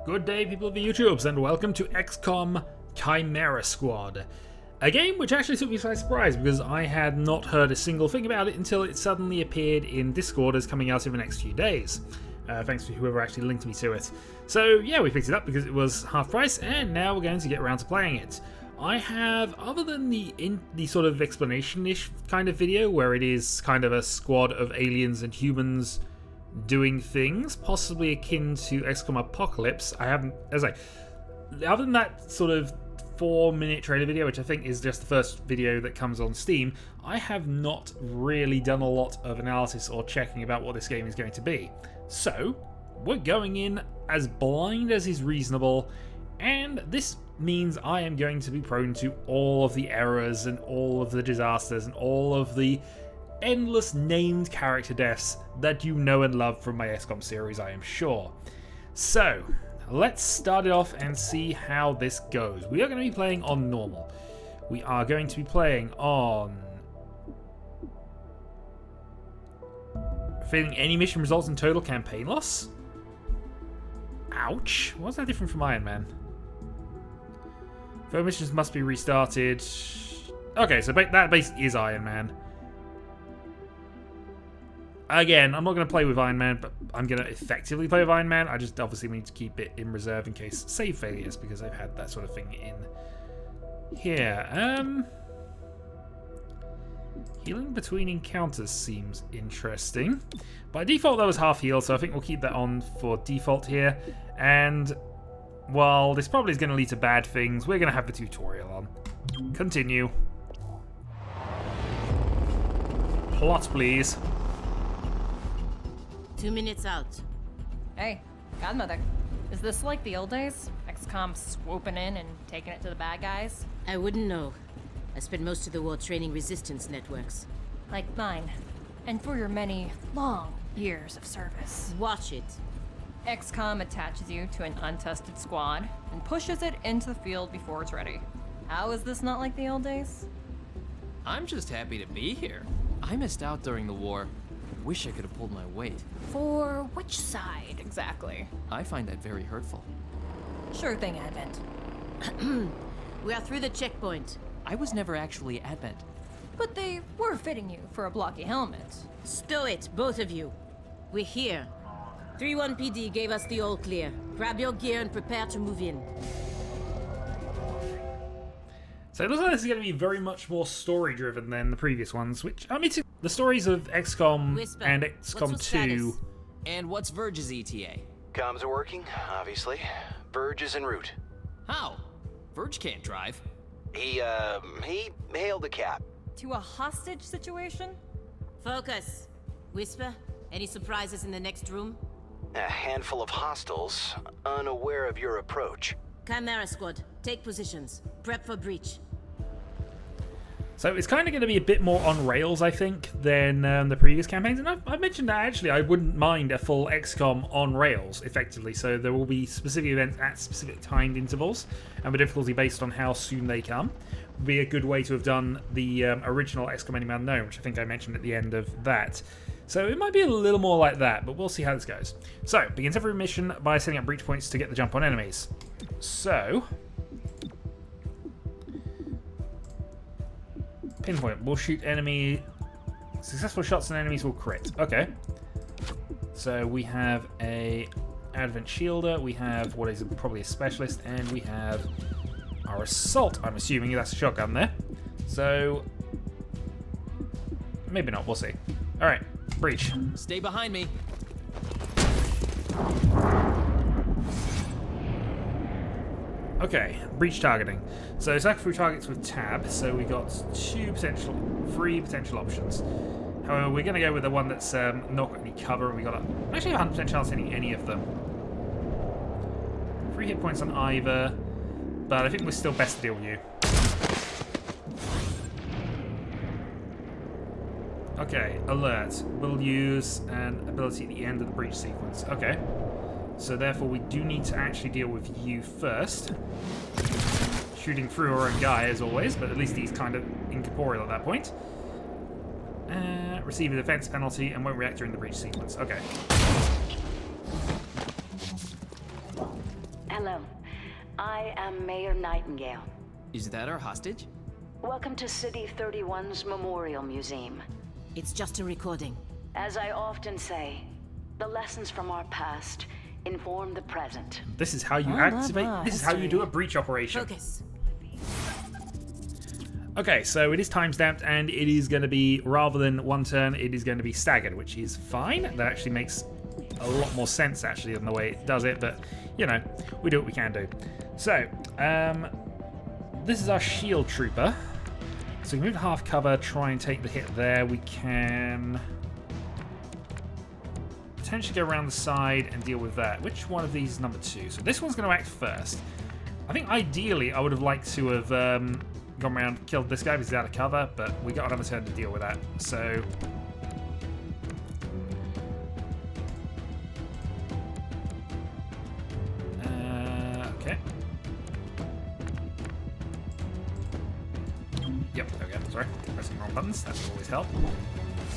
Good day, people of the YouTubes, and welcome to Xcom Chimera Squad. A game which actually took me by surprise because I had not heard a single thing about it until it suddenly appeared in Discord as coming out in the next few days. Thanks to whoever actually linked me to it. So yeah, we picked it up because it was half price, and now we're going to get around to playing it. I have, other than the sort of explanation-ish kind of video where it is kind of a squad of aliens and humans doing things, possibly akin to XCOM Apocalypse, I haven't, other than that sort of 4-minute trailer video, which I think is just the first video that comes on Steam, I have not really done a lot of analysis or checking about what this game is going to be. So, we're going in as blind as is reasonable, and this means I am going to be prone to all of the errors and all of the disasters and all of the endless named character deaths that you know and love from my XCOM series, I am sure. So, let's start it off and see how this goes. We are going to be playing on normal. We are going to be playing on failing any mission results in total campaign loss. Ouch. What's that different from Iron Man? Failed missions must be restarted. Okay, so that basically is Iron Man. Again, I'm not going to play with Iron Man, but I'm going to effectively play with Iron Man. I just obviously need to keep it in reserve in case save failures, because I've had that sort of thing in here. Healing between encounters seems interesting. By default, that was half heal, so I think we'll keep that on for default here. And while this probably is going to lead to bad things, we're going to have the tutorial on. Continue. Plot, please. 2 minutes out. Hey, Godmother. Is this like the old days? XCOM swooping in and taking it to the bad guys? I wouldn't know. I spent most of the war training resistance networks. Like mine. And for your many, long years of service. Watch it. XCOM attaches you to an untested squad and pushes it into the field before it's ready. How is this not like the old days? I'm just happy to be here. I missed out during the war. Wish I could have pulled my weight. For which side, exactly? I find that very hurtful. Sure thing, Advent. We are through the checkpoint. I was never actually Advent. But they were fitting you for a blocky helmet. Stow it, both of you. We're here. 3-1 PD gave us the all clear. Grab your gear and prepare to move in. So it looks like this is going to be very much more story-driven than the previous ones, which, I mean, the stories of XCOM Whisper, and what's XCOM your 2... status? And what's Verge's ETA? Comms are working, obviously. Verge is en route. How? Verge can't drive. He hailed a cab. To a hostage situation? Focus. Whisper, any surprises in the next room? A handful of hostiles, unaware of your approach. Chimera Squad, take positions. Prep for breach. So it's kind of going to be a bit more on rails, I think, than the previous campaigns. And I've mentioned that, actually, I wouldn't mind a full XCOM on rails, effectively. So there will be specific events at specific timed intervals, and the difficulty based on how soon they come. Would be a good way to have done the original XCOM Enemy Unknown, which I think I mentioned at the end of that. So it might be a little more like that, but we'll see how this goes. So, begins every mission by setting up breach points to get the jump on enemies. So... pinpoint. We'll shoot enemy... Successful shots and enemies will crit. Okay. So we have a Advent Shielder, we have what is probably a Specialist, and we have our Assault. I'm assuming that's a shotgun there. So... maybe not, we'll see. Alright, breach. Stay behind me. Okay, breach targeting. So cycle through targets with tab, so we got three potential options. However, we're going to go with the one that's not got any cover, and we got actually a 100% chance of hitting any of them. 3 hit points on either, but I think we're still best to deal with you. Okay, alert. We'll use an ability at the end of the breach sequence. Okay. So therefore we do need to actually deal with you first. Shooting through our own guy as always, but at least he's kind of incorporeal at that point. Receive a defense penalty and won't react during the breach sequence. Okay. Hello. I am Mayor Nightingale. Is that our hostage? Welcome to City 31's Memorial Museum. It's just a recording. As I often say, the lessons from our past inform the present. This is how you activate. This is how you do a breach operation. Focus. Okay, so it is timestamped, and it is going to be, rather than one turn, it is going to be staggered, which is fine. That actually makes a lot more sense, actually, than the way it does it, but, you know, we do what we can do. So, this is our shield trooper. So we can move to half cover, try and take the hit there. We can potentially go around the side and deal with that. Which one of these is number 2? So this one's going to act first. I think ideally I would have liked to have gone around, killed this guy because he's out of cover, but we got another turn to deal with that. So okay. Yep, there we go. Sorry, pressing the wrong buttons. That will always help.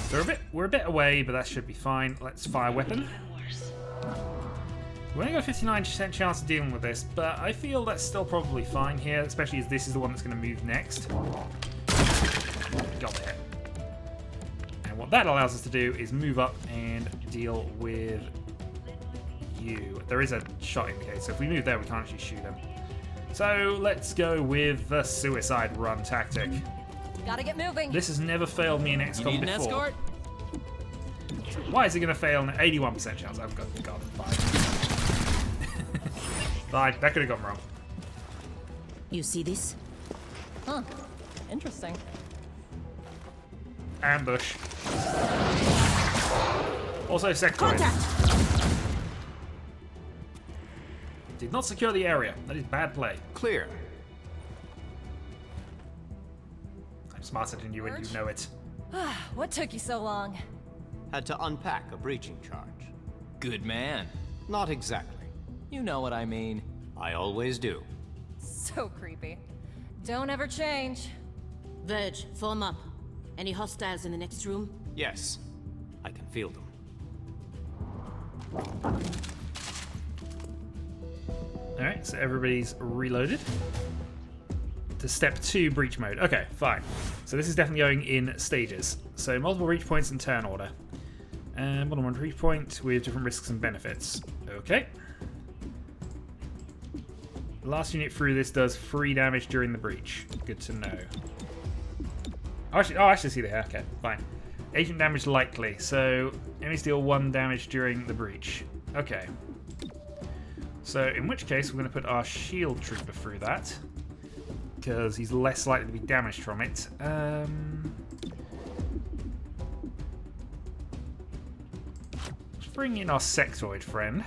So we're a bit away, but that should be fine. Let's fire weapon. We've only got a 59% chance of dealing with this, but I feel that's still probably fine here, especially as this is the one that's going to move next. Got there. And what that allows us to do is move up and deal with you. There is a shot indicator, so if we move there, we can't actually shoot him. So let's go with the suicide run tactic. Gotta get moving. This has never failed me in XCOM before. You need an escort? Why is it going to fail? An 81% chance. I've got fine. Fine, that could have gone wrong. You see this? Huh. Interesting. Ambush. Also sectoid. Contact! Did not secure the area. That is bad play. Clear. I'm smarter than you and you know it. What took you so long? Had to unpack a breaching charge. Good man. Not exactly. You know what I mean. I always do. So creepy. Don't ever change. Verge, form up. Any hostiles in the next room? Yes, I can feel them. Alright, so everybody's reloaded. To step 2, breach mode. Okay, fine. So this is definitely going in stages. So multiple reach points in turn order. And more than one reach point with different risks and benefits. Okay. The last unit through this does 3 damage during the breach. Good to know. I actually see the hair. Okay, fine. Agent damage likely. So enemies deal 1 damage during the breach. Okay. So in which case we're going to put our shield trooper through that, because he's less likely to be damaged from it. Let's bring in our sectoid friend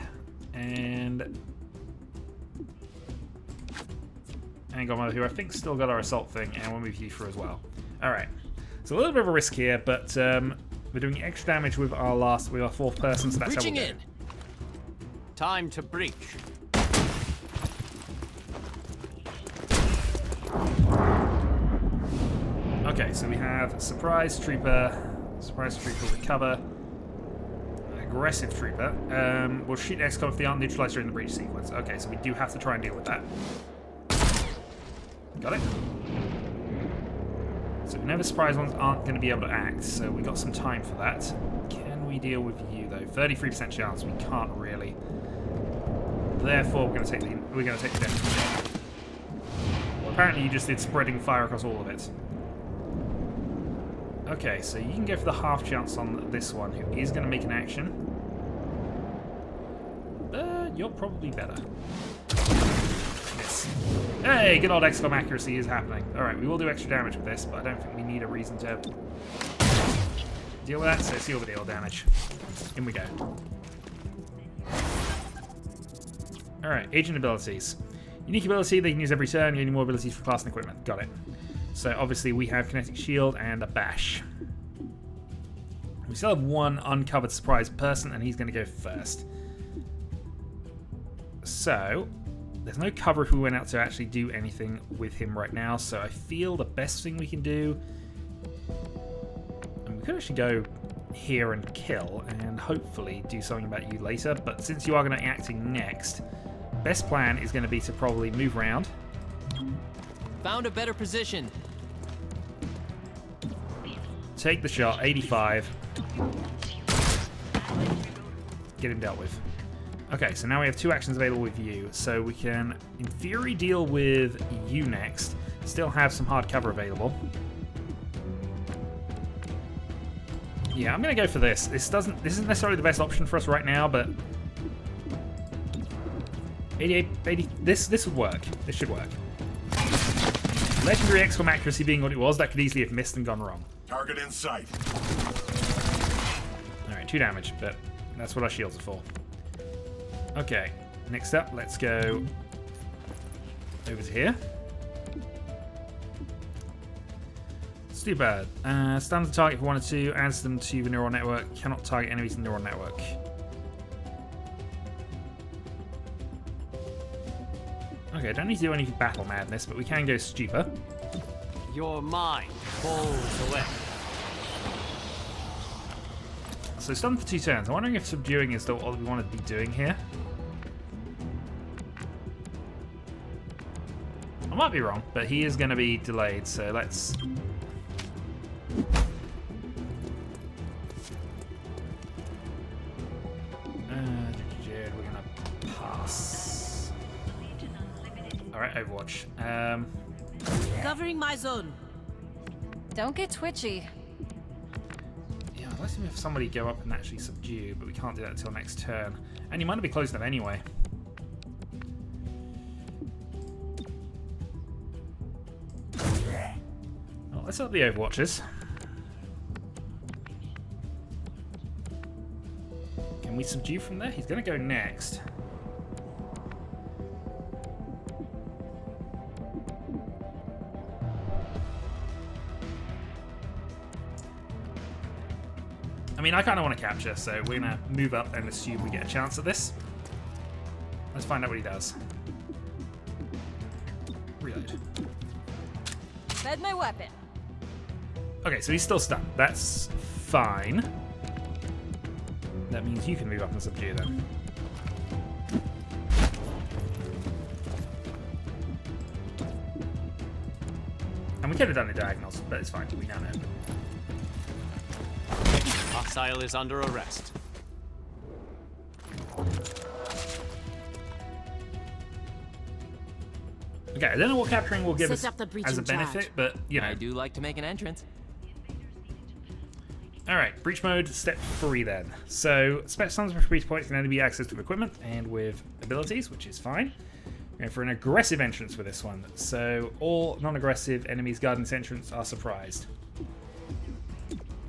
and Angoma, who I think still got our assault thing, and we'll move you through as well. Alright, so a little bit of a risk here, but we're doing extra damage with our 4th person, so that's Reaching how we'll in. do. Time to breach. Okay, so we have surprise trooper with cover, aggressive trooper. We'll shoot Xcom if they aren't neutralized during the breach sequence. Okay, so we do have to try and deal with that. Got it? So we know the surprise ones aren't going to be able to act, so we got some time for that. Can we deal with you though? 33% chance. We can't really. Therefore, we're going to take the damage. Well, apparently you just did spreading fire across all of it. Okay, so you can go for the half chance on this one, who is going to make an action. You're probably better. Yes. Hey, good old XCOM accuracy is happening. Alright, we will do extra damage with this, but I don't think we need a reason to deal with that, so seal the deal damage. In we go. Alright, agent abilities. Unique ability they can use every turn, gaining more abilities for class and equipment. Got it. So obviously we have kinetic shield and a bash. We still have one uncovered surprise person, and he's going to go first. So there's no cover if we went out to actually do anything with him right now, so I feel the best thing we can do, and we could actually go here and kill and hopefully do something about you later, but since you are going to be acting next, best plan is going to be to probably move around. Found a better position. Take the shot, 85. Get him dealt with. Okay, so now we have 2 actions available with you. So we can, in theory, deal with you next. Still have some hard cover available. Yeah, I'm going to go for this. This isn't necessarily the best option for us right now, but 80, this would work. This should work. Legendary Xcom accuracy being what it was, that could easily have missed and gone wrong. Target in sight. Alright, 2 damage, but that's what our shields are for. Okay, next up, let's go over to here. It's too bad. Stun the target if we wanted to, adds them to the neural network, cannot target enemies in the neural network. Okay, don't need to do any battle madness, but we can go stupor. Your mind falls away. So stun for 2 turns. I'm wondering if subduing is what we want to be doing here. I might be wrong, but he is going to be delayed, so let's... we're going to pass. Alright, Overwatch. Covering my zone. Don't get twitchy. Yeah, I'd like to have somebody go up and actually subdue, but we can't do that until next turn. And you might be close enough anyway. Well, let's up the Overwatchers. Can we subdue from there? He's going to go next. I mean, I kind of want to capture, so we're going to move up and assume we get a chance at this. Let's find out what he does. Reload. Fed my weapon. Okay, so he's still stunned. That's fine. That means you can move up and subdue them. And we could have done the diagonals, but it's fine. We now know. Hostile is under arrest. Okay, I don't know what capturing will give Set us up the breach as a in charge. benefit, but, you know. I do like to make an entrance. Alright, breach mode, step 3 then. So, stuns for breach points can only be accessed with equipment and with abilities, which is fine. We're going for an aggressive entrance with this one. So, all non-aggressive enemies guarding this entrance are surprised.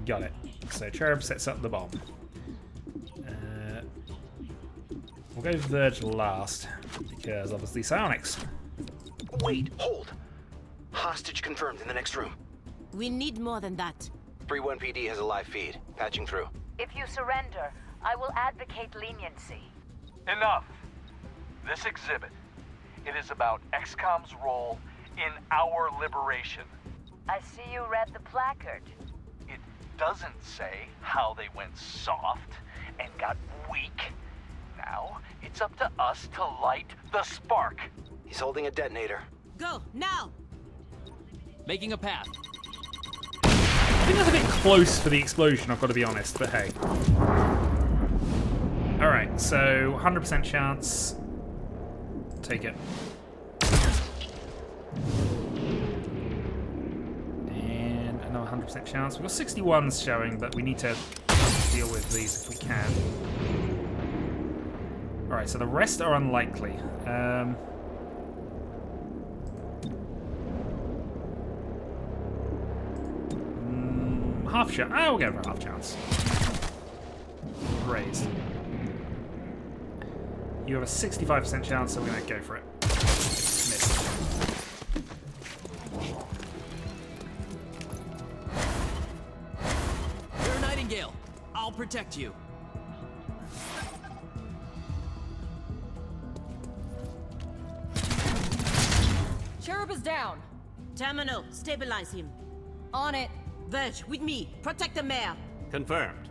Got it. So, Cherub sets up the bomb. We'll go Verge last, because obviously psionics. Wait, hold. Hostage confirmed in the next room. We need more than that. 3-1 PD has a live feed. Patching through. If you surrender, I will advocate leniency. Enough. This exhibit, it is about Xcom's role in our liberation. I see you read the placard. It doesn't say how they went soft and got weak. Now, it's up to us to light the spark. He's holding a detonator. Go, now! Making a path. I think that's a bit close for the explosion, I've got to be honest, but hey. Alright, so 100% chance. Take it. And another 100% chance. We've got 61s showing, but we need to deal with these if we can. Alright, so the rest are unlikely. Half chance. We'll go for a half chance. Raised. You have a 65% chance, so we're going to go for it. Miss. You're a Nightingale. I'll protect you. Cherub is down. Terminal, stabilize him. On it. Verge, with me. Protect the mayor. Confirmed.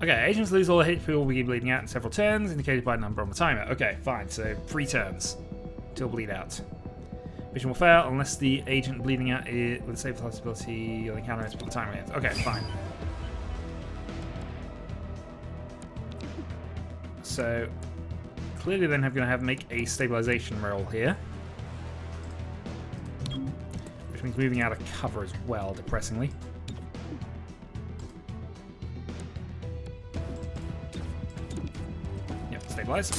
Okay, agents lose all their HP will begin bleeding out in several turns, indicated by a number on the timer. Okay, fine, so 3 turns till bleed out. Mission will fail unless the agent bleeding out is with a safe possibility you'll encounter it before the timer ends. Okay, fine. So clearly then I'm going to have to make a stabilization roll here. Which means moving out of cover as well, depressingly. Yep, stabilize.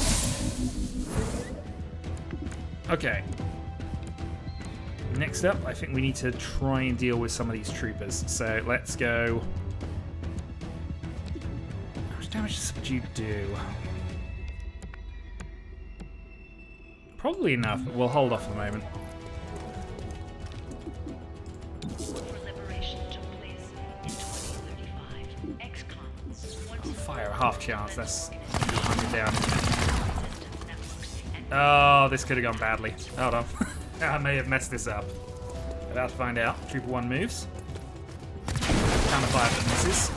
Okay. Next up, I think we need to try and deal with some of these troopers. So let's go. How much damage does Subdue do? Probably enough, but we'll hold off for the moment. Oh, fire a half chance, that's 200 down. Oh, this could have gone badly. Hold on. I may have messed this up. About to find out. Trooper 1 moves. Counter fire but misses.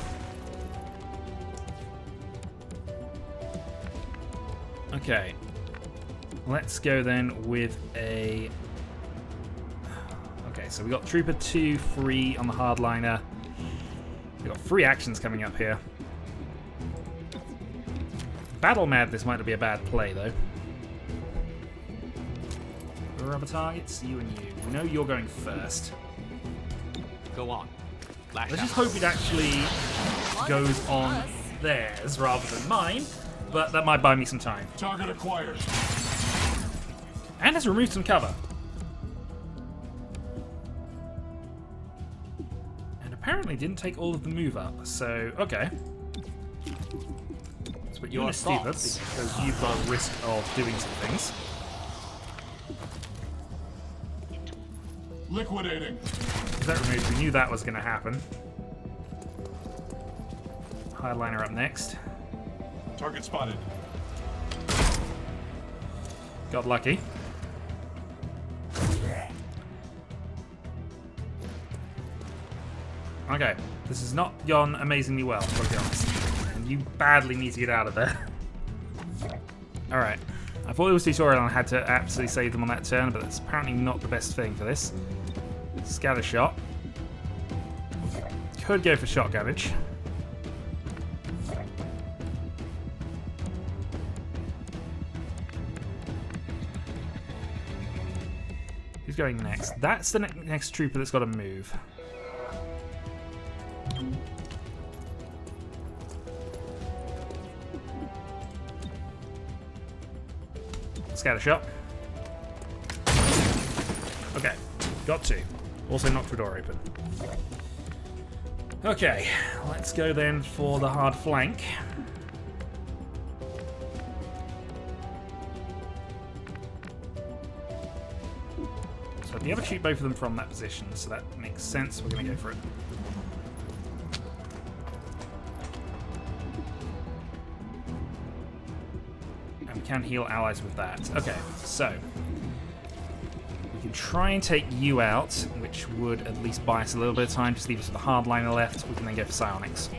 Okay. Let's go then with a... Okay, so we got Trooper 2 free on the hardliner. We've got 3 actions coming up here. Battle Mad, this might not be a bad play though. Other targets, you and you. We know you're going first. Go on. Let's just hope it actually goes on theirs rather than mine, but that might buy me some time. Target acquired. And has removed some cover. And apparently didn't take all of the move up, so okay. That's what you're stupid, because you've got a risk of doing some things. Liquidating. That removed, we knew that was going to happen. Hardliner up next. Target spotted. Got lucky. Okay, this has not gone amazingly well, to be honest. And you badly need to get out of there. Alright. I thought it was tutorial and I had to absolutely save them on that turn, but that's apparently not the best thing for this. Scatter shot. Could go for shot damage. Who's going next? That's the next trooper that's got to move. Scatter shot. Okay, got 2. Also knocked the door open. Okay, let's go then for the hard flank. So I'd be able to shoot both of them from that position, so that makes sense. We're going to go for it. And we can heal allies with that. Okay, so we can try and take you out, which would at least buy us a little bit of time. Just leave us with a hardliner left. We can then go for psionics.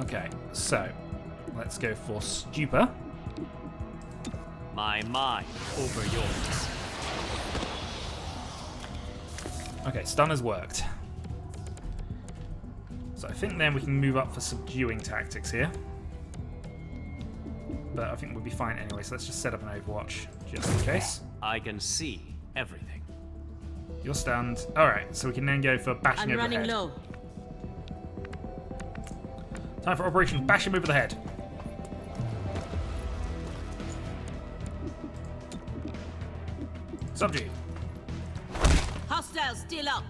Okay, so let's go for stupor. My mind over yours. Okay, stun has worked. So I think then we can move up for subduing tactics here. But I think we'll be fine anyway, so let's just set up an Overwatch, just in case. I can see everything. You're stunned. Alright, so we can then go for bashing I'm over the running head. low. Time for Operation Bash Him Over the Head. Subdue. Hostiles still up.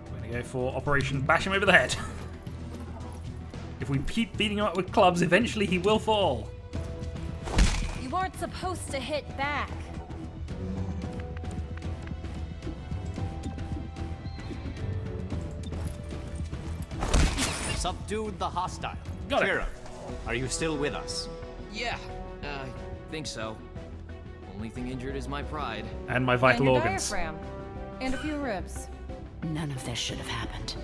We're going to go for Operation Bash Him Over the Head. If we keep beating him up with clubs, eventually he will fall. You weren't supposed to hit back. Subdued the hostile. Got it. Chimera, are you still with us? Yeah, I think so. Only thing injured is my pride. And my vital And your organs. diaphragm. And a few ribs. None of this should have happened.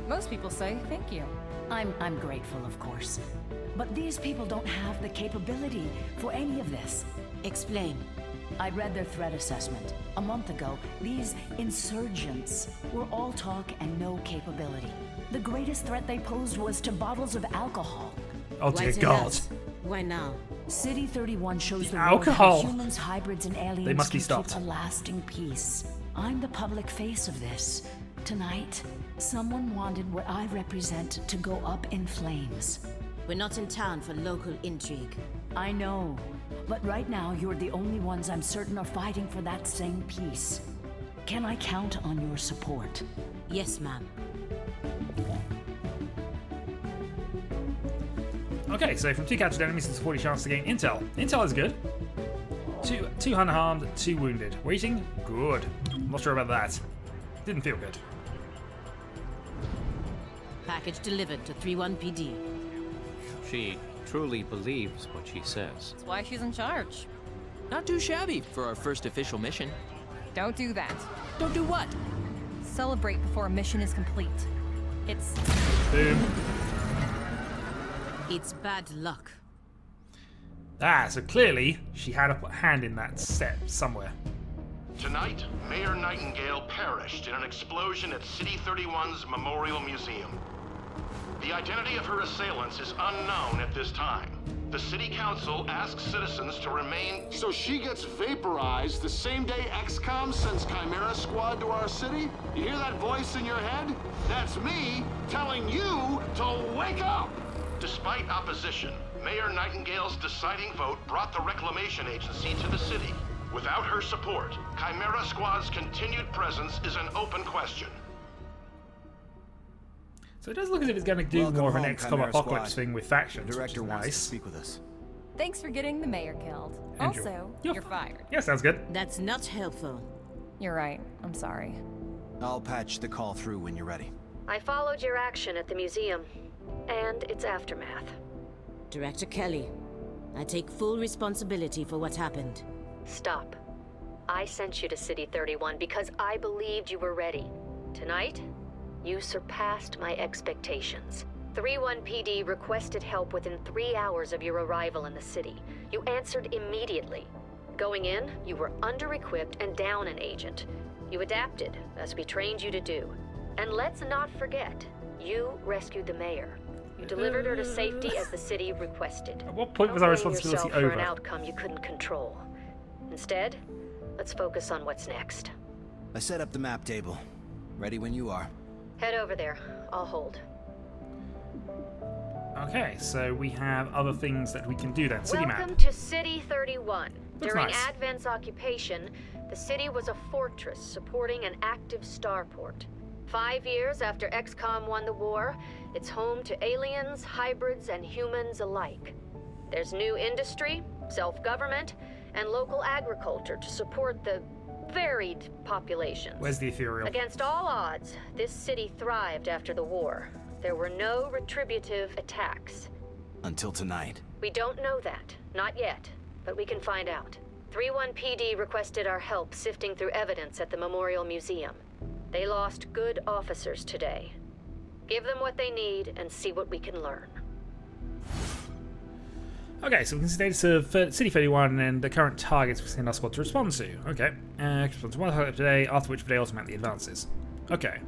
Most people say thank you. I'm grateful, of course. But these people don't have the capability for any of this. Explain. I read their threat assessment. A month ago, these insurgents were all talk and no capability. The greatest threat they posed was to bottles of alcohol. Oh Why dear to God. that? Why now? City 31 shows the alcohol. world how humans, hybrids, and aliens They must be can stopped. keep a lasting peace. I'm the public face of this. Tonight, someone wanted what I represent to go up in flames. We're not in town for local intrigue. I know, but right now you're the only ones I'm certain are fighting for that same peace. Can I count on your support? Yes, ma'am. Okay, so from 2 captured enemies, it's a 40 chance to gain intel. Intel is good. 2 unharmed, 2 wounded. Waiting? Good. I'm not sure about that. Didn't feel good. Package delivered to 31 PD. She truly believes what she says. That's why she's in charge. Not too shabby for our first official mission. Don't do that. Don't do what? Celebrate before a mission is complete. It's... Boom. It's bad luck. Ah, so clearly she had a hand in that step somewhere. Tonight, Mayor Nightingale perished in an explosion at City 31's Memorial Museum. The identity of her assailants is unknown at this time. The City Council asks citizens to remain... So she gets vaporized the same day Xcom sends Chimera Squad to our city? You hear that voice in your head? That's me telling you to wake up! Despite opposition, Mayor Nightingale's deciding vote brought the Reclamation Agency to the city. Without her support, Chimera Squad's continued presence is an open question. So it does look as if it's going to do Welcome more of an home, XCOM Chimera apocalypse Squad. thing with factions, The director which is wants to nice. speak with us. Thanks for getting the mayor killed. Andrew. Also, Yep. you're fired. Yeah, sounds good. That's not helpful. You're right. I'm sorry. I'll patch the call through when you're ready. I followed your action at the museum, and its aftermath. Director Kelly, I take full responsibility for what happened. Stop. I sent you to City 31 because I believed you were ready. Tonight, you surpassed my expectations. 31 PD requested help within 3 hours of your arrival in the city. You answered immediately. Going in, you were under-equipped and down an agent. You adapted, as we trained you to do. And let's not forget, you rescued the mayor. You delivered her to safety as the city requested. At what point was our Don't blame responsibility yourself for an over? outcome you couldn't control. Instead, let's focus on what's next. I set up the map table. Ready when you are. Head over there. I'll hold. Okay, so we have other things that we can do then. City map. Welcome to City 31. Looks During nice. Advent's occupation, the city was a fortress supporting an active starport. 5 years after XCOM won the war, it's home to aliens, hybrids, and humans alike. There's new industry, self-government, and local agriculture to support the varied populations. Where's the ethereal? Against all odds, this city thrived after the war. There were no retributive attacks. Until tonight. We don't know that. Not yet. But we can find out. 31 PD requested our help sifting through evidence at the Memorial Museum. They lost good officers today. Give them what they need and see what we can learn. Okay, so we can see status of City 31 and the current targets we send our squad to respond to. Okay, respond to one target today, after which they automatically advances. Okay.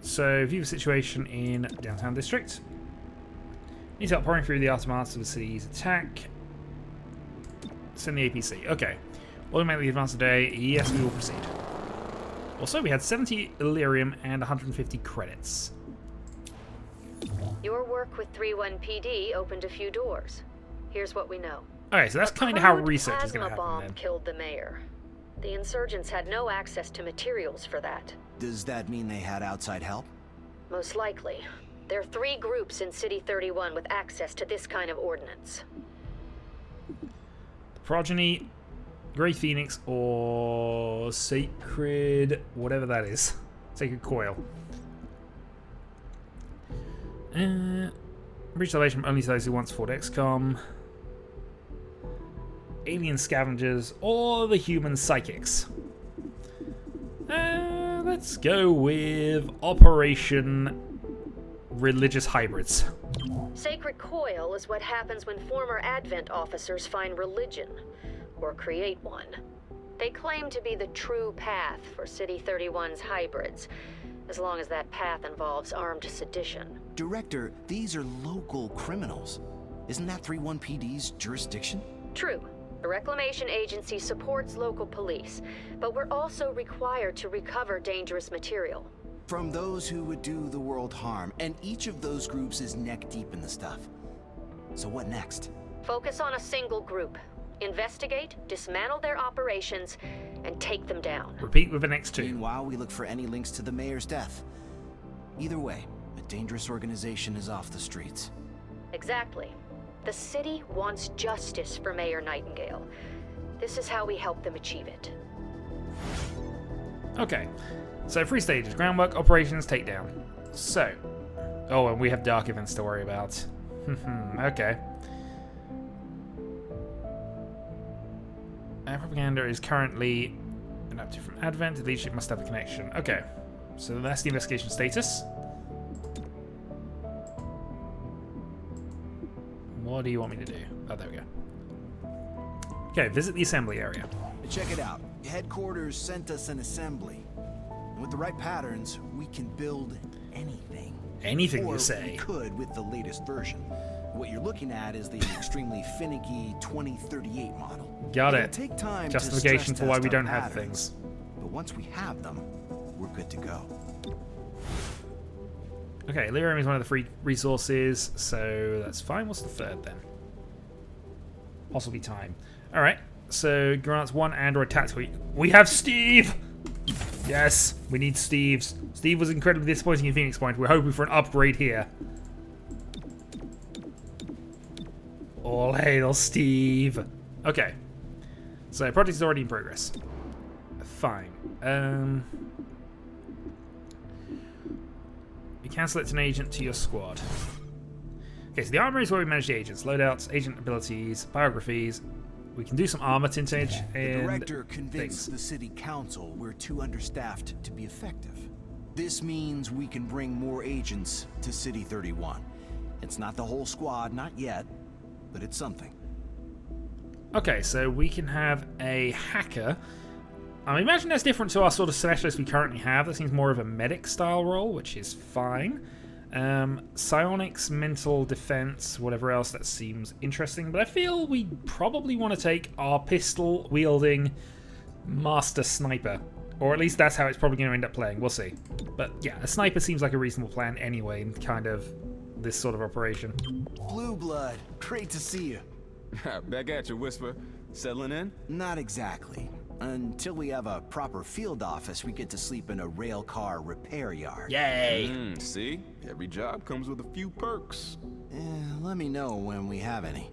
So, view the situation in downtown district. Need help pouring through the aftermath of the city's attack. Send the APC. Okay. Automatically advance today. Yes, we will proceed. Also, we had 70 Illyrium and 150 credits. Your work with 31 PD opened a few doors. Here's what we know. Okay, so that's kind of how crude research is going to plasma happen bomb then. killed the mayor. The insurgents had no access to materials for that. Does that mean they had outside help? Most likely. There are 3 groups in City 31 with access to this kind of ordnance. Progeny, Grey Phoenix, or Sacred... whatever that is. Sacred Coil. Breach salvation only those who once fought XCOM. Alien Scavengers, or the Human Psychics. Let's go with Operation Religious Hybrids. Sacred Coil is what happens when former Advent officers find religion, or create one. They claim to be the true path for City 31's hybrids, as long as that path involves armed sedition. Director, these are local criminals. Isn't that 31PD's jurisdiction? True. The Reclamation Agency supports local police, but we're also required to recover dangerous material. From those who would do the world harm, and each of those groups is neck deep in the stuff. So what next? Focus on a single group. Investigate, dismantle their operations, and take them down. Repeat with an X2. Meanwhile, we look for any links to the mayor's death. Either way, a dangerous organization is off the streets. Exactly. The city wants justice for Mayor Nightingale. This is how we help them achieve it. Okay, so 3 stages: groundwork, operations, takedown. So, oh, and we have dark events to worry about. Okay. Our propaganda is currently adapted from Advent. The leadership must have a connection. Okay, so that's the investigation status. What do you want me to do? Oh, there we go. Okay, visit the assembly area. Check it out. Headquarters sent us an assembly. And with the right patterns, we can build anything. Anything, or you say? We could with the latest version. What you're looking at is the extremely finicky 2038 model. Got It'll it. Take time Justification to for why we stress don't test our have patterns, things. But once we have them, we're good to go. Okay, lyrium is one of the free resources, so that's fine. What's the third then? Possibly time. Alright, so grants 1 android tactical. We have Steve! Yes, we need Steve's. Steve was incredibly disappointing in Phoenix Point. We're hoping for an upgrade here. All hail Steve. Okay. So, project is already in progress. Fine. You can select an agent to your squad. Okay, so the armory is where we manage the agents. Loadouts, agent abilities, biographies. We can do some armor tintage and the director convinced things. the city council we're too understaffed to be effective. This means we can bring more agents to City 31. It's not the whole squad, not yet, but it's something. Okay, so we can have a hacker. I imagine that's different to our sort of specialist we currently have. That seems more of a medic style role, which is fine. Psionics, mental defense, whatever else, that seems interesting. But I feel we probably want to take our pistol-wielding master sniper. Or at least that's how it's probably going to end up playing. We'll see. But yeah, a sniper seems like a reasonable plan anyway in kind of this sort of operation. Blue blood, great to see you. Back at you, Whisper. Settling in? Not exactly. Until we have a proper field office, we get to sleep in a rail car repair yard. Yay! See? Every job comes with a few perks. Let me know when we have any.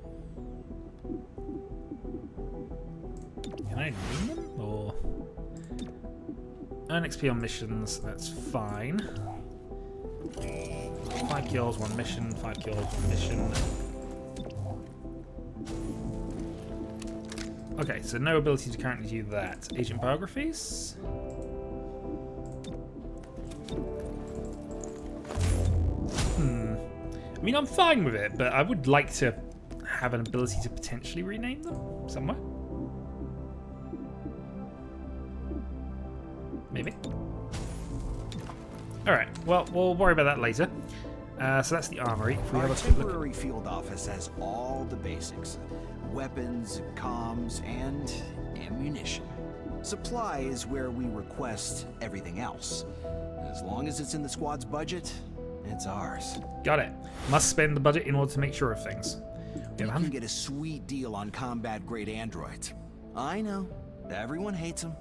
Can I name them? Or earn XP on missions, that's fine. 5 kills, 1 mission, 5 kills, 1 mission. Okay, so no ability to currently do that. Agent biographies? I mean, I'm fine with it, but I would like to have an ability to potentially rename them somewhere. Maybe. Alright, well, we'll worry about that later. So that's the armory. If we Our have a quick look. temporary field office has all the basics. Weapons, comms, and ammunition. Supply is where we request everything else. As long as it's in the squad's budget, it's ours. Got it. Must spend the budget in order to make sure of things. We can get a sweet deal on combat-grade androids. I know. Everyone hates them.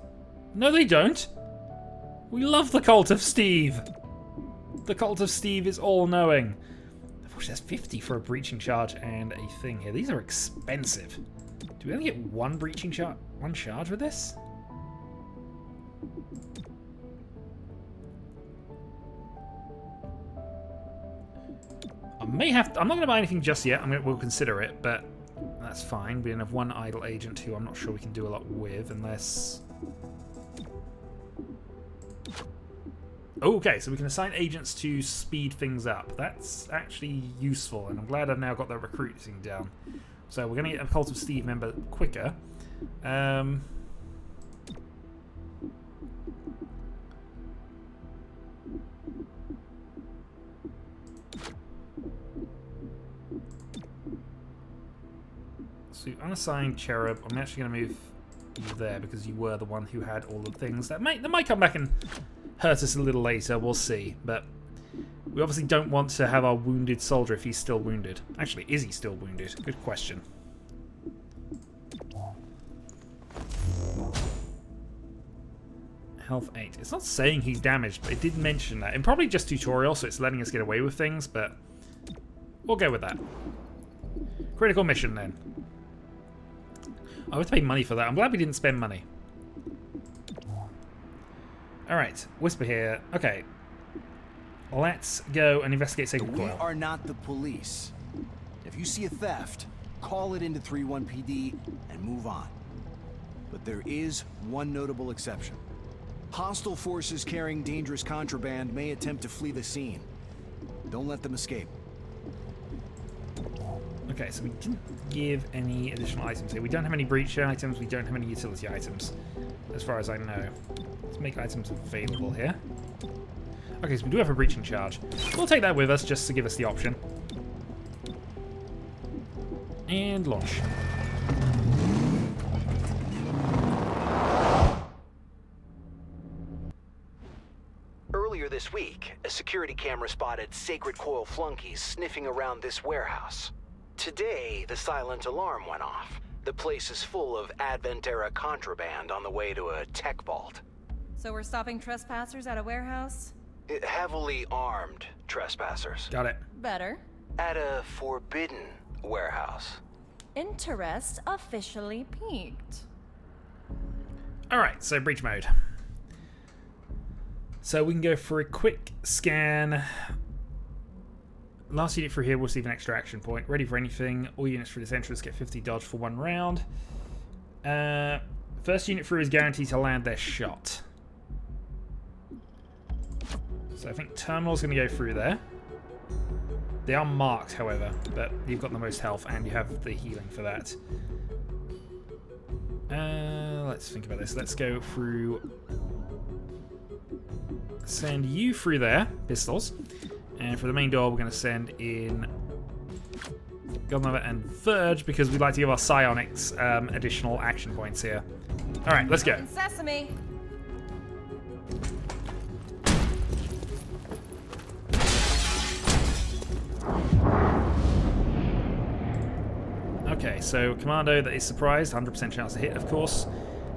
No, they don't. We love the Cult of Steve. The Cult of Steve is all-knowing. That's 50 for a breaching charge and a thing here. These are expensive. Do we only get one breaching charge, one charge with this? I may have to, I'm not going to buy anything just yet. We'll consider it, but that's fine. We don't have one idle agent who I'm not sure we can do a lot with unless... Okay, so we can assign agents to speed things up. That's actually useful, and I'm glad I've now got that recruiting down. So we're going to get a Cult of Steve member quicker. So unassigned Cherub, I'm actually going to move you there because you were the one who had all the things that might come back and hurt us a little later, we'll see. But we obviously don't want to have our wounded soldier if he's still wounded. Actually, is he still wounded? Good question. Health 8. It's not saying he's damaged, but it did mention that. And probably just tutorial, so it's letting us get away with things, but we'll go with that. Critical mission, then. I have to pay money for that. I'm glad we didn't spend money. Alright, Whisper here. Okay. Let's go and investigate Sacred Coil. We are not the police. If you see a theft, call it into 3-1 PD and move on. But there is one notable exception. Hostile forces carrying dangerous contraband may attempt to flee the scene. Don't let them escape. Okay, so we didn't give any additional items here. We don't have any breach items, we don't have any utility items, as far as I know. Let's make items available here. Okay, so we do have a breaching charge. We'll take that with us just to give us the option. And launch. Earlier this week, a security camera spotted Sacred Coil flunkies sniffing around this warehouse. Today, the silent alarm went off. The place is full of Advent-era contraband on the way to a tech vault. So we're stopping trespassers at a warehouse? Heavily armed trespassers. Got it. Better. At a forbidden warehouse. Interest officially peaked. Alright, so breach mode. So we can go for a quick scan. Last unit through here will receive an extra action point. Ready for anything. All units through this entrance get 50 dodge for 1 round. First unit through is guaranteed to land their shot. So I think Terminal's going to go through there. They are marked, however, but you've got the most health and you have the healing for that. Let's think about this. Let's go through... Send you through there, pistols. And for the main door, we're going to send in Godmother and Verge because we'd like to give our psionics additional action points here. Alright, let's go. Sesame! Okay, so Commando that is surprised, 100% chance to hit, of course.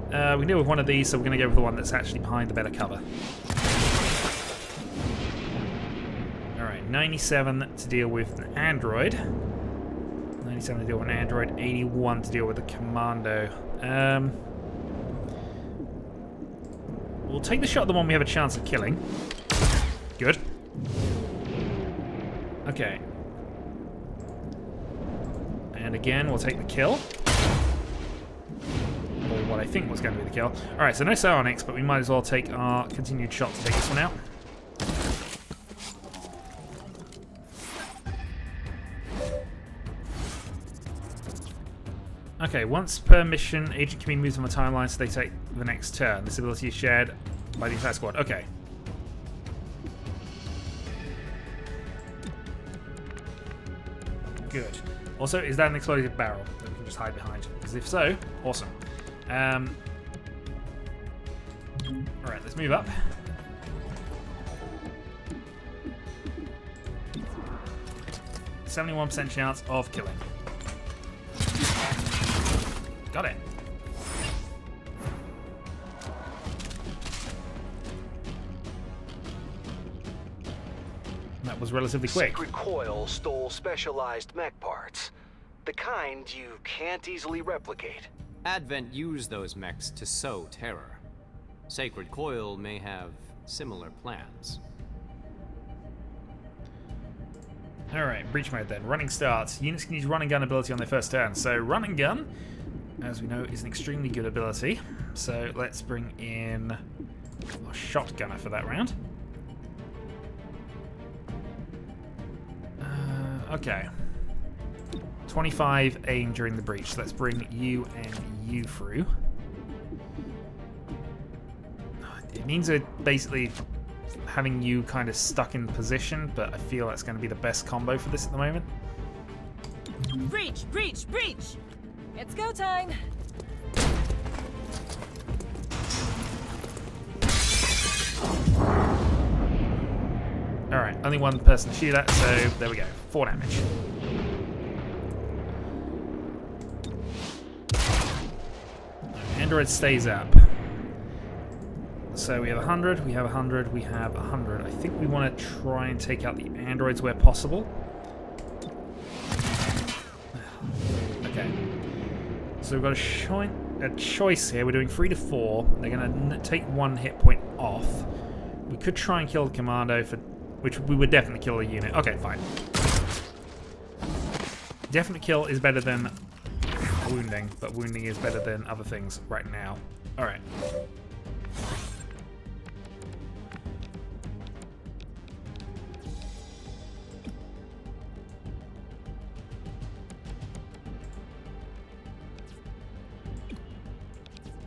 We can deal with one of these, so we're going to go with the one that's actually behind the better cover. Alright, 97 to deal with an android. 97 to deal with an android, 81 to deal with a Commando. We'll take the shot at the one we have a chance of killing. Good. Okay. And again, we'll take the kill. Or what I think was going to be the kill. Alright, so no psionics, but we might as well take our continued shot to take this one out. Okay, once per mission, agent can be moved on the timeline so they take the next turn. This ability is shared by the entire squad. Okay. Good. Also, is that an explosive barrel that we can just hide behind? Because if so, awesome. Alright, let's move up. %71% chance of killing. Got it. That was relatively quick. Sacred Coil stole specialized mech parts. The kind you can't easily replicate. Advent used those mechs to sow terror. Sacred Coil may have similar plans. Alright, breach mode then. Running starts. Units can use run and gun ability on their first turn. So run and gun, as we know, is an extremely good ability. So let's bring in our shotgunner for that round. Okay. 25 aim during the breach. So let's bring you and you through. It means we're basically having you kind of stuck in position, but I feel that's going to be the best combo for this at the moment. Breach! Breach! Breach! It's go time! Alright, only one person to shoot at, so there we go. 4 damage. Android stays up. So we have 100, we have 100, we have 100. I think we want to try and take out the androids where possible. Okay. So we've got a choice here. We're doing 3 to 4. They're going to take 1 hit point off. We could try and kill the commando, which we would definitely kill a unit. Okay, fine. Definite kill is better than wounding, but wounding is better than other things right now. Alright.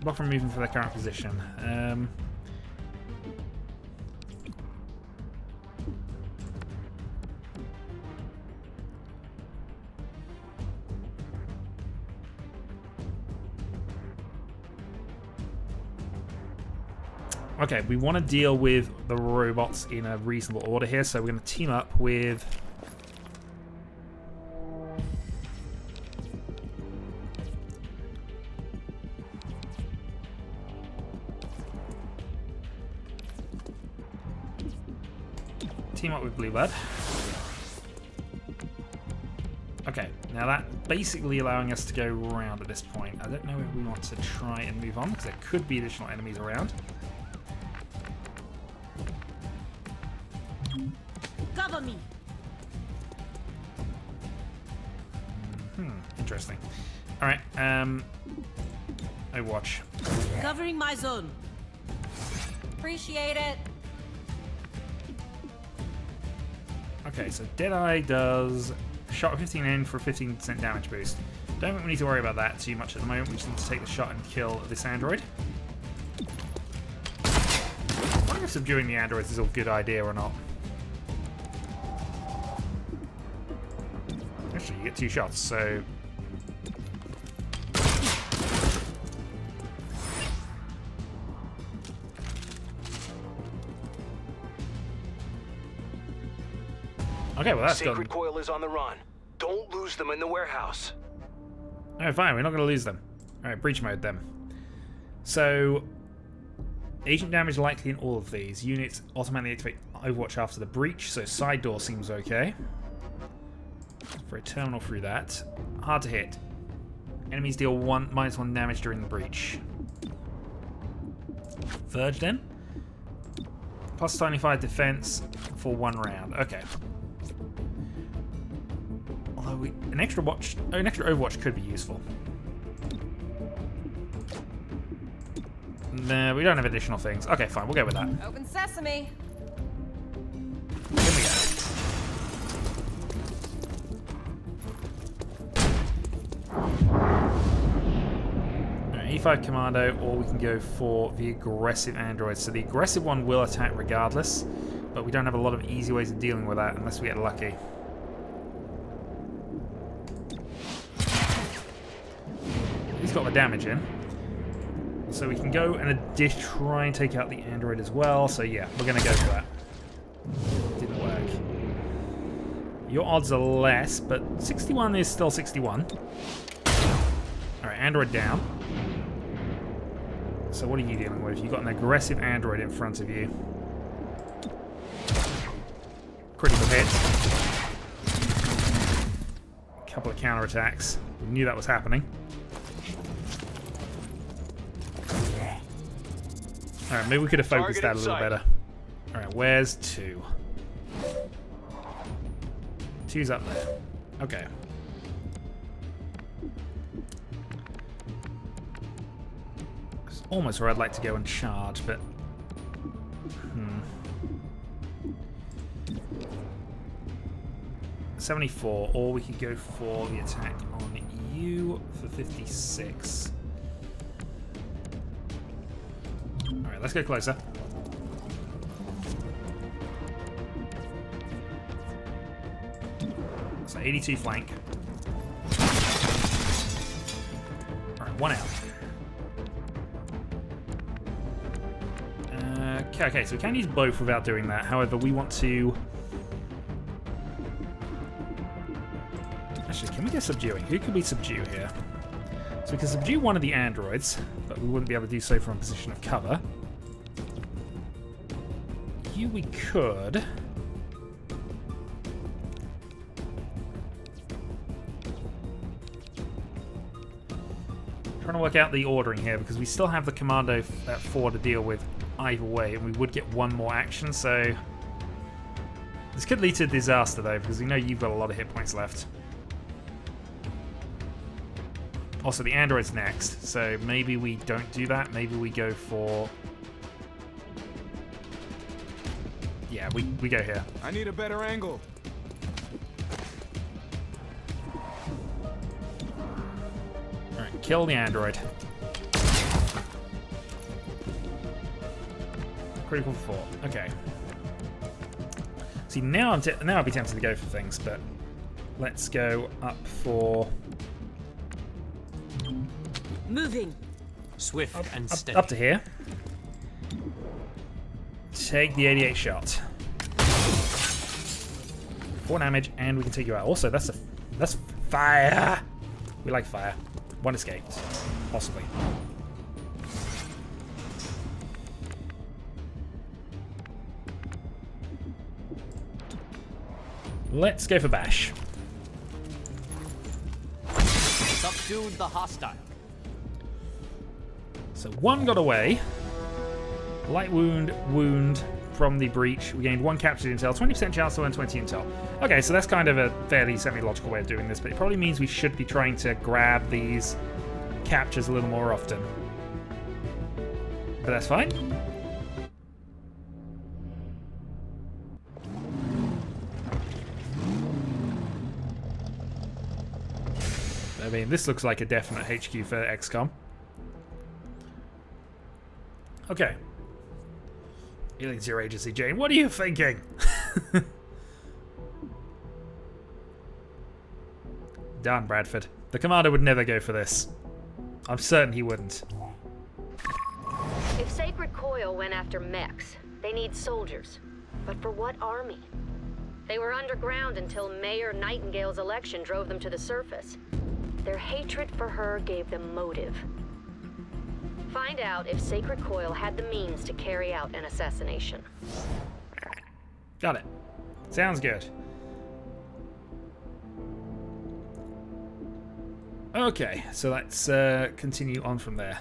Block from moving for their current position. Okay, we want to deal with the robots in a reasonable order here, so we're going to team up with... Team up with Bluebird. Okay, now that basically allowing us to go around at this point. I don't know if we want to try and move on, because there could be additional enemies around. Cover me! Interesting. Alright, Overwatch. Covering my zone. Appreciate it. Okay, so Deadeye does shot 15 in for a 15% damage boost. Don't think we need to worry about that too much at the moment. We just need to take the shot and kill this android. I wonder if subduing the androids is a good idea or not. Actually, you get 2 shots, so... Okay, well that's Sacred done. Coil is on the run. Don't lose them in the warehouse. Alright, fine, we're not going to lose them. Alright, breach mode then. So, agent damage likely in all of these. Units automatically activate Overwatch after the breach, so side door seems okay. For a terminal through that. Hard to hit. Enemies deal -1 damage during the breach. Verge then. Plus 25 defense for 1 round. Okay. Although an extra Overwatch could be useful. No, we don't have additional things. Okay, fine, we'll go with that. Open sesame. Here we go. Alright, E5 Commando, or we can go for the aggressive android. So the aggressive one will attack regardless, but we don't have a lot of easy ways of dealing with that unless we get lucky. He's got the damage in. So we can go and try and take out the android as well. So yeah, we're going to go for that. Didn't work. Your odds are less, but 61 is still 61. Alright, android down. So what are you dealing with? You've got an aggressive android in front of you. Critical hit. A couple of counterattacks. We knew that was happening. Alright, maybe we could have focused that a little better. Alright, where's 2? 2's up there. Okay. It's almost where I'd like to go and charge, but... 74, or we could go for the attack on you for 56. Alright, let's go closer. So 82 flank. Alright, 1 out. Okay, so we can use both without doing that. However, we want to... Actually, can we go subduing? Who could we subdue here? So we can subdue one of the androids, but we wouldn't be able to do so from a position of cover. You we could... Trying to work out the ordering here, because we still have the commando at 4 to deal with either way, and we would get one more action, so... This could lead to a disaster, though, because we know you've got a lot of hit points left. Also, the android's next, so maybe we don't do that. Maybe we go for... Yeah, we go here. I need a better angle. Alright, kill the android. Critical 4. Okay. See, now I'd be tempted to go for things, but let's go up for... Moving. Swift and steady. Up to here. Take the 88 shot. 4 damage, and we can take you out. Also, that's fire. We like fire. 1 escaped, possibly. Let's go for bash. Subdued the hostile. So 1 got away. Light wound from the breach. We gained 1 captured intel, 20% chance to earn 20 intel. Okay, so that's kind of a fairly semi-logical way of doing this, but it probably means we should be trying to grab these captures a little more often. But that's fine. I mean, this looks like a definite HQ for XCOM. Okay. Healing to your agency, Jane. What are you thinking? Darn Bradford. The commander would never go for this. I'm certain he wouldn't. If Sacred Coil went after mechs, they need soldiers. But for what army? They were underground until Mayor Nightingale's election drove them to the surface. Their hatred for her gave them motive. Find out if Sacred Coil had the means to carry out an assassination. Got it. Sounds good. Okay, so let's continue on from there.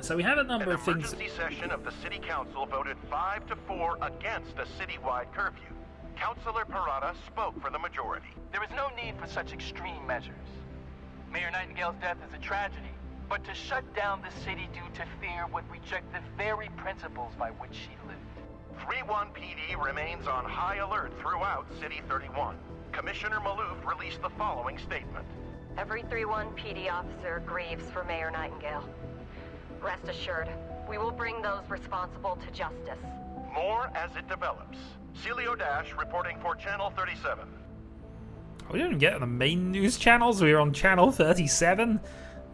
So we have a number of things. An emergency session of the City Council voted 5-4 against a citywide curfew. Councilor Parada spoke for the majority. There is no need for such extreme measures. Mayor Nightingale's death is a tragedy, but to shut down the city due to fear would reject the very principles by which she lived. 3-1 PD remains on high alert throughout City 31. Commissioner Malouf released the following statement. Every 3-1 PD officer grieves for Mayor Nightingale. Rest assured, we will bring those responsible to justice. More as it develops. Celio Dash reporting for Channel 37. We didn't get the main news channels. We were on Channel 37.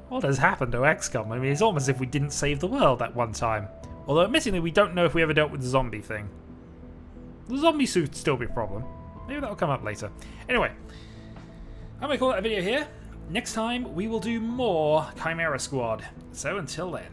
What has happened to XCOM? I mean, it's almost as if we didn't save the world at one time. Although, admittedly, we don't know if we ever dealt with the zombie thing. The zombie suit would still be a problem. Maybe that'll come up later. Anyway, I'm going to call that a video here. Next time, we will do more Chimera Squad. So until then.